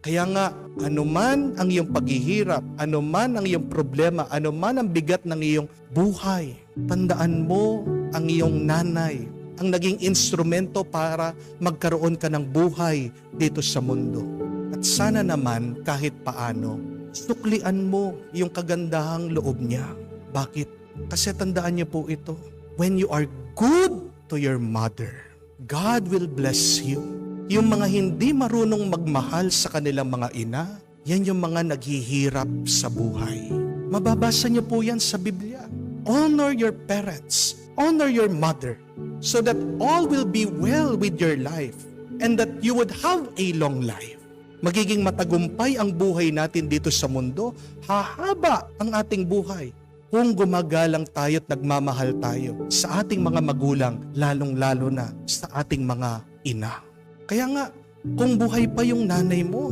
Kaya nga, anuman ang iyong paghihirap, anuman ang iyong problema, anuman ang bigat ng iyong buhay, tandaan mo ang iyong nanay, ang naging instrumento para magkaroon ka ng buhay dito sa mundo. At sana naman kahit paano, suklian mo yung kagandahang loob niya. Bakit? Kasi tandaan niyo po ito, when you are good to your mother, God will bless you. Yung mga hindi marunong magmahal sa kanilang mga ina, yan yung mga naghihirap sa buhay. Mababasa niyo po yan sa Biblia. Honor your parents, honor your mother, so that all will be well with your life and that you would have a long life. Magiging matagumpay ang buhay natin dito sa mundo, hahaba ang ating buhay kung gumagalang tayo at nagmamahal tayo sa ating mga magulang, lalong-lalo na sa ating mga ina. Kaya nga, kung buhay pa yung nanay mo,